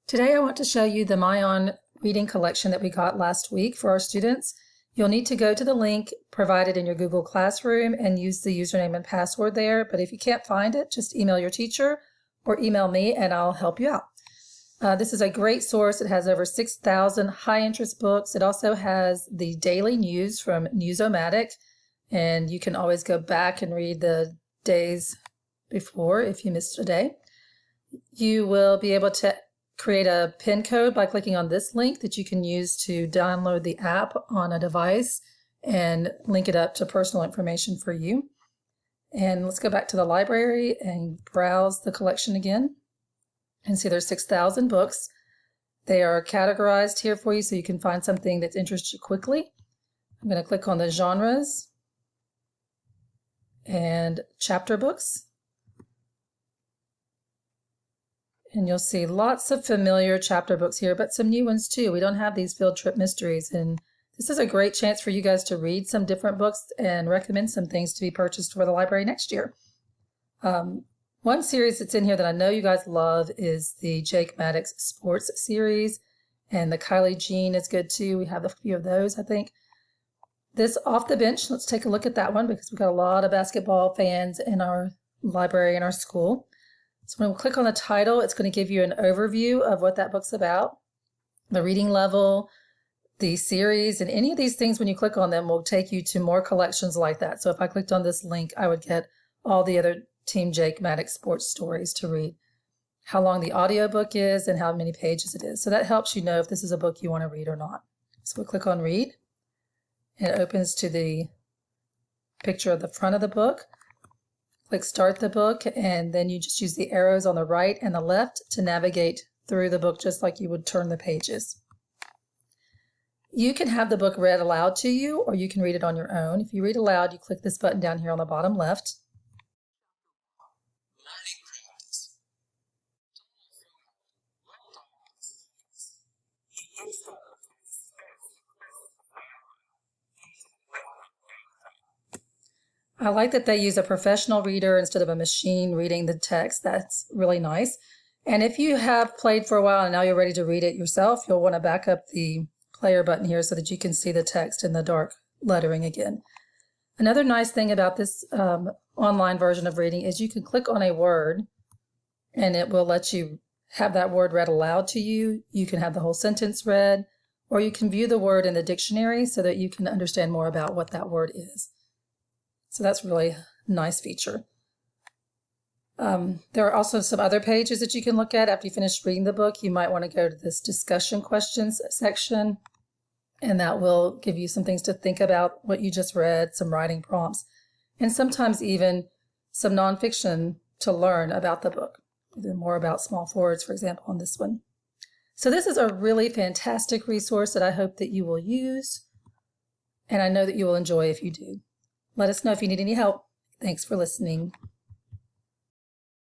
Today I want to show you the myON reading collection that we got last week for our students. You'll need to go to the link provided in your Google Classroom and use the username and password there, but if you can't find it, just email your teacher or email me and I'll help you out. This is a great source. It has over 6,000 high-interest books. It also has the daily news from News-O-Matic, and you can always go back and read the days before if you missed a day. You will be able to create a PIN code by clicking on this link that you can use to download the app on a device and link it up to personal information for you. And let's go back to the library and browse the collection again. And see there's 6,000 books. They are categorized here for you so you can find something that interests you quickly. I'm going to click on the genres and chapter books. And you'll see lots of familiar chapter books here, but some new ones too. We don't have these field trip mysteries, and this is a great chance for you guys to read some different books and recommend some things to be purchased for the library next year. One series that's in here that I know you guys love is the Jake Maddox Sports series, and the Kylie Jean is good too. We have a few of those, I think. This Off the Bench, let's take a look at that one because we've got a lot of basketball fans in our library in our school. So when we click on the title, it's going to give you an overview of what that book's about, the reading level, the series, and any of these things when you click on them will take you to more collections like that. So if I clicked on this link, I would get all the other Team Jake Maddox sports stories to read, how long the audiobook is, and how many pages it is. So that helps you know if this is a book you want to read or not. So we'll click on Read, and it opens to the picture of the front of the book. Click Start the book, and then you just use the arrows on the right and the left to navigate through the book just like you would turn the pages. You can have the book read aloud to you, or you can read it on your own. If you read aloud, you click this button down here on the bottom left. I like that they use a professional reader instead of a machine reading the text. That's really nice. And if you have played for a while and now you're ready to read it yourself, you'll want to back up the player button here so that you can see the text in the dark lettering again. Another nice thing about this online version of reading is you can click on a word and it will let you have that word read aloud to you. You can have the whole sentence read, or you can view the word in the dictionary so that you can understand more about what that word is. So that's really a nice feature. There are also some other pages that you can look at after you finish reading the book. You might want to go to this discussion questions section, and that will give you some things to think about what you just read, some writing prompts, and sometimes even some nonfiction to learn about the book. More about small forwards, for example, on this one. So this is a really fantastic resource that I hope that you will use, and I know that you will enjoy if you do. Let us know if you need any help. Thanks for listening.